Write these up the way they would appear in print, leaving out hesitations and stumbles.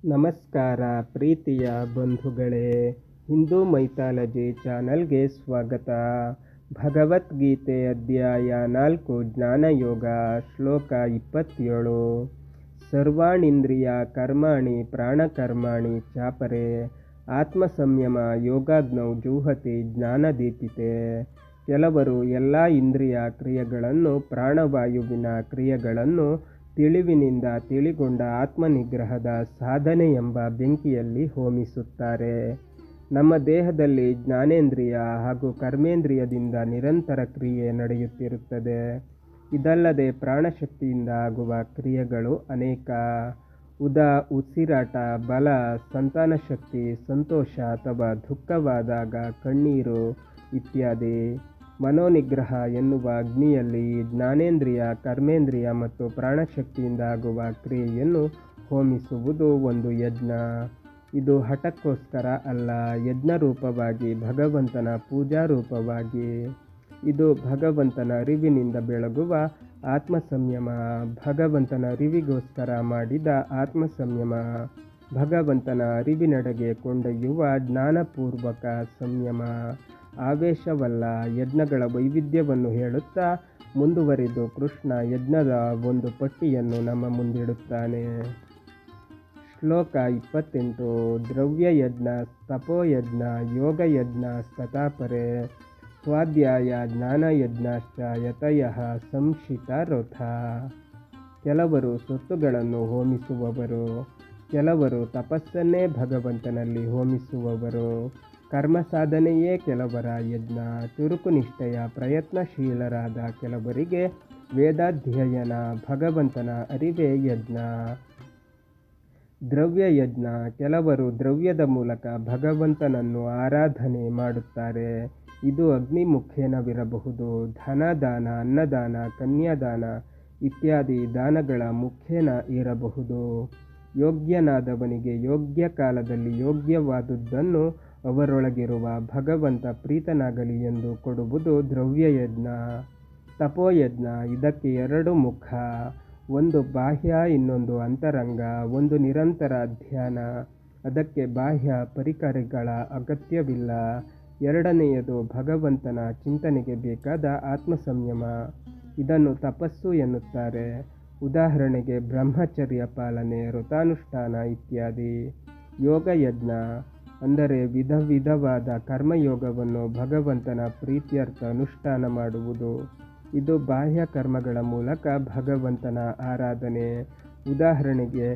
ನಮಸ್ಕಾರ ಪ್ರೀತಿಯ ಬಂಧುಗಳೇ, ಹಿಂದೂ ಮೈಥಾಲಜಿ ಚಾನಲ್ಗೆ ಸ್ವಾಗತ. ಭಗವದ್ಗೀತೆ ಅಧ್ಯಾಯ 4 ಜ್ಞಾನಯೋಗ ಶ್ಲೋಕ 27. ಸರ್ವಾಣಿಂದ್ರಿಯ ಕರ್ಮಾಣಿ ಪ್ರಾಣಕರ್ಮಾಣಿ ಚಾಪರೆ ಆತ್ಮಸಂಯಮ ಯೋಗಾಗ್ನೌ ಜೂಹತಿ ಜ್ಞಾನದೀಪಿತೆ. ಕೆಲವರು ಎಲ್ಲ ಇಂದ್ರಿಯ ಕ್ರಿಯೆಗಳನ್ನು ಪ್ರಾಣವಾಯುವಿನ ಕ್ರಿಯೆಗಳನ್ನು ತಿಳಿವಿನಿಂದ ತಿಳಿಗೊಂಡ ಆತ್ಮನಿಗ್ರಹದ ಸಾಧನೆ ಎಂಬ ಬೆಂಕಿಯಲ್ಲಿ ಹೋಮಿಸುತ್ತಾರೆ. ನಮ್ಮ ದೇಹದಲ್ಲಿ ಜ್ಞಾನೇಂದ್ರಿಯ ಹಾಗೂ ಕರ್ಮೇಂದ್ರಿಯದಿಂದ ನಿರಂತರ ಕ್ರಿಯೆ ನಡೆಯುತ್ತಿರುತ್ತದೆ. ಇದಲ್ಲದೆ ಪ್ರಾಣಶಕ್ತಿಯಿಂದ ಆಗುವ ಕ್ರಿಯೆಗಳು ಅನೇಕ. ಉಸಿರಾಟ, ಬಲ, ಸಂತಾನ ಶಕ್ತಿ, ಸಂತೋಷ ಅಥವಾ ದುಃಖವಾದಾಗ ಕಣ್ಣೀರು ಇತ್ಯಾದಿ. ಮನೋನಿಗ್ರಹ ಎನ್ನುವ ಅಗ್ನಿಯಲ್ಲಿ ಜ್ಞಾನೇಂದ್ರಿಯ, ಕರ್ಮೇಂದ್ರಿಯ ಮತ್ತು ಪ್ರಾಣಶಕ್ತಿಯಿಂದ ಆಗುವ ಕ್ರಿಯೆಯನ್ನು ಹೋಮಿಸುವುದು ಒಂದು ಯಜ್ಞ. ಇದು ಹಠಕ್ಕೋಸ್ಕರ ಅಲ್ಲ, ಯಜ್ಞರೂಪವಾಗಿ ಭಗವಂತನ ಪೂಜಾರೂಪವಾಗಿ. ಇದು ಭಗವಂತನ ಅರಿವಿನಿಂದ ಬೆಳಗುವ ಆತ್ಮಸಂಯಮ, ಭಗವಂತನ ಅರಿವಿಗೋಸ್ಕರ ಮಾಡಿದ ಆತ್ಮಸಂಯಮ, ಭಗವಂತನ ಅರಿವಿನೆಡೆಗೆ ಕೊಂಡೊಯ್ಯುವ ಜ್ಞಾನಪೂರ್ವಕ ಸಂಯಮ. ಆವೇಶವಲ್ಲ. ಯಜ್ಞಗಳ ವೈವಿಧ್ಯವನ್ನು ಹೇಳುತ್ತಾ ಮುಂದುವರಿದು ಕೃಷ್ಣ ಯಜ್ಞದ ಒಂದು ಪಟ್ಟಿಯನ್ನು ನಮ್ಮ ಮುಂದಿಡುತ್ತಾನೆ. ಶ್ಲೋಕ 28. ದ್ರವ್ಯಯಜ್ಞ ತಪೋಯಜ್ಞ ಯೋಗಯಜ್ಞ ತಥಾಪರೆ ಸ್ವಾಧ್ಯಾಯ ಜ್ಞಾನಯಜ್ಞಶ್ಚ ಯತಯಃ ಸಂಶಿತರಥ. ಕೆಲವರು ಸ್ವತ್ತುಗಳನ್ನು ಹೋಮಿಸುವವರು, ಕೆಲವರು ತಪಸ್ಸನ್ನೇ ಭಗವಂತನಲ್ಲಿ ಹೋಮಿಸುವವರು. ಕರ್ಮ ಸಾಧನೆಯೇ ಕೆಲವರ ಯಜ್ಞ. ಚುರುಕುನಿಷ್ಠೆಯ ಪ್ರಯತ್ನಶೀಲರಾದ ಕೆಲವರಿಗೆ ವೇದಾಧ್ಯಯನ, ಭಗವಂತನ ಅರಿವೇ ಯಜ್ಞ. ದ್ರವ್ಯಯಜ್ಞ. ಕೆಲವರು ದ್ರವ್ಯದ ಮೂಲಕ ಭಗವಂತನನ್ನು ಆರಾಧನೆ ಮಾಡುತ್ತಾರೆ. ಇದು ಅಗ್ನಿಮುಖೇನವಿರಬಹುದು, ಧನದಾನ, ಅನ್ನದಾನ, ಕನ್ಯಾದಾನ ಇತ್ಯಾದಿ ದಾನಗಳ ಮುಖೇನ ಇರಬಹುದು. ಯೋಗ್ಯನಾದವನಿಗೆ ಯೋಗ್ಯ ಕಾಲದಲ್ಲಿ ಯೋಗ್ಯವಾದುದನ್ನು ಅವರೊಳಗಿರುವ ಭಗವಂತ ಪ್ರೀತನಾಗಲಿ ಎಂದು ಕೊಡುವುದು ದ್ರವ್ಯಯಜ್ಞ. ತಪೋಯಜ್ಞ. ಇದಕ್ಕೆ ಎರಡು ಮುಖ, ಒಂದು ಬಾಹ್ಯ, ಇನ್ನೊಂದು ಅಂತರಂಗ. ಒಂದು ನಿರಂತರ ಧ್ಯಾನ, ಅದಕ್ಕೆ ಬಾಹ್ಯ ಪರಿಕರಗಳ ಅಗತ್ಯವಿಲ್ಲ. ಎರಡನೆಯದು ಭಗವಂತನ ಚಿಂತನೆಗೆ ಬೇಕಾದ ಆತ್ಮಸಂಯಮ. ಇದನ್ನು ತಪಸ್ಸು ಎನ್ನುತ್ತಾರೆ. ಉದಾಹರಣೆಗೆ ಬ್ರಹ್ಮಚರ್ಯ ಪಾಲನೆ, ವ್ರತಾನುಷ್ಠಾನ ಇತ್ಯಾದಿ. ಯೋಗಯಜ್ಞ ಅಂದರೆ ವಿಧ ವಿಧವಾದ ಕರ್ಮಯೋಗವನ್ನು ಭಗವಂತನ ಪ್ರೀತ್ಯರ್ಥ ಅನುಷ್ಠಾನ ಮಾಡುವುದು. ಇದು ಬಾಹ್ಯ ಕರ್ಮಗಳ ಮೂಲಕ ಭಗವಂತನ ಆರಾಧನೆ. ಉದಾಹರಣೆಗೆ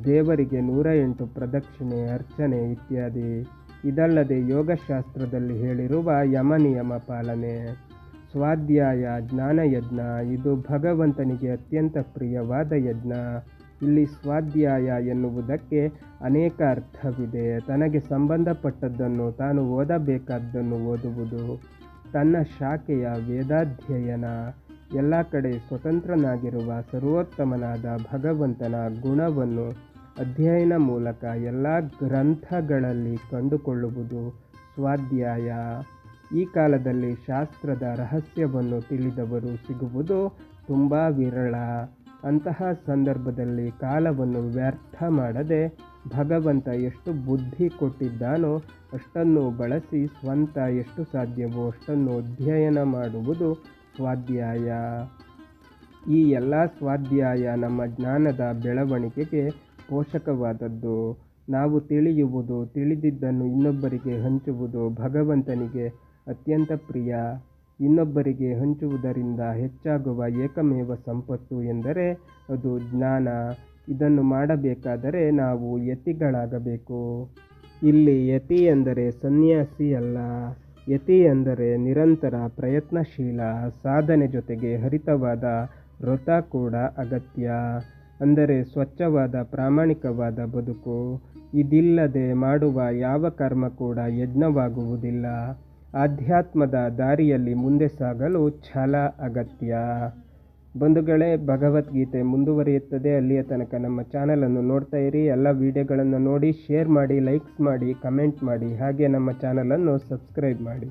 ದೇವರಿಗೆ 108 ಪ್ರದಕ್ಷಿಣೆ, ಅರ್ಚನೆ ಇತ್ಯಾದಿ. ಇದಲ್ಲದೆ ಯೋಗಶಾಸ್ತ್ರದಲ್ಲಿ ಹೇಳಿರುವ ಯಮನಿಯಮ ಪಾಲನೆ. ಸ್ವಾಧ್ಯಾಯ ಜ್ಞಾನಯಜ್ಞ. ಇದು ಭಗವಂತನಿಗೆ ಅತ್ಯಂತ ಪ್ರಿಯವಾದ ಯಜ್ಞ. ಇಲ್ಲಿ ಸ್ವಾಧ್ಯಾಯ ಎನ್ನುವುದಕ್ಕೆ ಅನೇಕ ಅರ್ಥವಿದೆ. ತನಗೆ ಸಂಬಂಧಪಟ್ಟದ್ದನ್ನು, ತಾನು ಓದಬೇಕಾದ್ದನ್ನು ಓದುವುದು, ತನ್ನ ಶಾಖೆಯ ವೇದಾಧ್ಯಯನ. ಎಲ್ಲ ಕಡೆ ಸ್ವತಂತ್ರನಾಗಿರುವ ಸರ್ವೋತ್ತಮನಾದ ಭಗವಂತನ ಗುಣವನ್ನು ಅಧ್ಯಯನ ಮೂಲಕ ಎಲ್ಲ ಗ್ರಂಥಗಳಲ್ಲಿ ಕಂಡುಕೊಳ್ಳುವುದು ಸ್ವಾಧ್ಯಾಯ. ಈ ಕಾಲದಲ್ಲಿ ಶಾಸ್ತ್ರದ ರಹಸ್ಯವನ್ನು ತಿಳಿದವರು ಸಿಗುವುದು ತುಂಬ ವಿರಳ. ಅಂತಹ ಸಂದರ್ಭದಲ್ಲಿ ಕಾಲವನ್ನು ವ್ಯರ್ಥ ಮಾಡದೆ ಭಗವಂತ ಎಷ್ಟು ಬುದ್ಧಿ ಕೊಟ್ಟಿದ್ದಾನೋ ಅಷ್ಟನ್ನು ಬಳಸಿ ಸ್ವಂತ ಎಷ್ಟು ಸಾಧ್ಯವೋ ಅಷ್ಟನ್ನು ಅಧ್ಯಯನ ಮಾಡುವುದು ಸ್ವಾಧ್ಯಾಯ. ಈ ಎಲ್ಲ ಸ್ವಾಧ್ಯಾಯ ನಮ್ಮ ಜ್ಞಾನದ ಬೆಳವಣಿಗೆಗೆ ಪೋಷಕವಾದದ್ದು. ನಾವು ತಿಳಿಯುವುದು, ತಿಳಿದಿದ್ದನ್ನು ಇನ್ನೊಬ್ಬರಿಗೆ ಹಂಚುವುದು ಭಗವಂತನಿಗೆ ಅತ್ಯಂತ ಪ್ರಿಯ. ಇನ್ನೊಬ್ಬರಿಗೆ ಹಂಚುವುದರಿಂದ ಹೆಚ್ಚಾಗುವ ಏಕಮೇವ ಸಂಪತ್ತು ಎಂದರೆ ಅದು ಜ್ಞಾನ. ಇದನ್ನು ಮಾಡಬೇಕಾದರೆ ನಾವು ಯತಿಗಳಾಗಬೇಕು. ಇಲ್ಲಿ ಯತಿ ಎಂದರೆ ಸನ್ಯಾಸಿ ಅಲ್ಲ. ಯತಿ ಎಂದರೆ ನಿರಂತರ ಪ್ರಯತ್ನಶೀಲ. ಸಾಧನೆ ಜೊತೆಗೆ ಹರಿತವಾದ ವ್ರತ ಕೂಡ ಅಗತ್ಯ. ಅಂದರೆ ಸ್ವಚ್ಛವಾದ ಪ್ರಾಮಾಣಿಕವಾದ ಬದುಕು. ಇದಿಲ್ಲದೆ ಮಾಡುವ ಯಾವ ಕರ್ಮ ಕೂಡ ಯಜ್ಞವಾಗುವುದಿಲ್ಲ. ಆಧ್ಯಾತ್ಮದ ದಾರಿಯಲ್ಲಿ ಮುಂದೆ ಸಾಗಲು ಛಲ ಅಗತ್ಯ. ಬಂಧುಗಳೇ, ಭಗವದ್ಗೀತೆ ಮುಂದುವರಿಯುತ್ತದೆ. ಅಲ್ಲಿಯ ತನಕ ನಮ್ಮ ಚಾನಲನ್ನು ನೋಡ್ತಾ ಇರಿ. ಎಲ್ಲ ವಿಡಿಯೋಗಳನ್ನು ನೋಡಿ, ಶೇರ್ ಮಾಡಿ, ಲೈಕ್ಸ್ ಮಾಡಿ, ಕಮೆಂಟ್ ಮಾಡಿ, ಹಾಗೆ ನಮ್ಮ ಚಾನಲನ್ನು ಸಬ್ಸ್ಕ್ರೈಬ್ ಮಾಡಿ.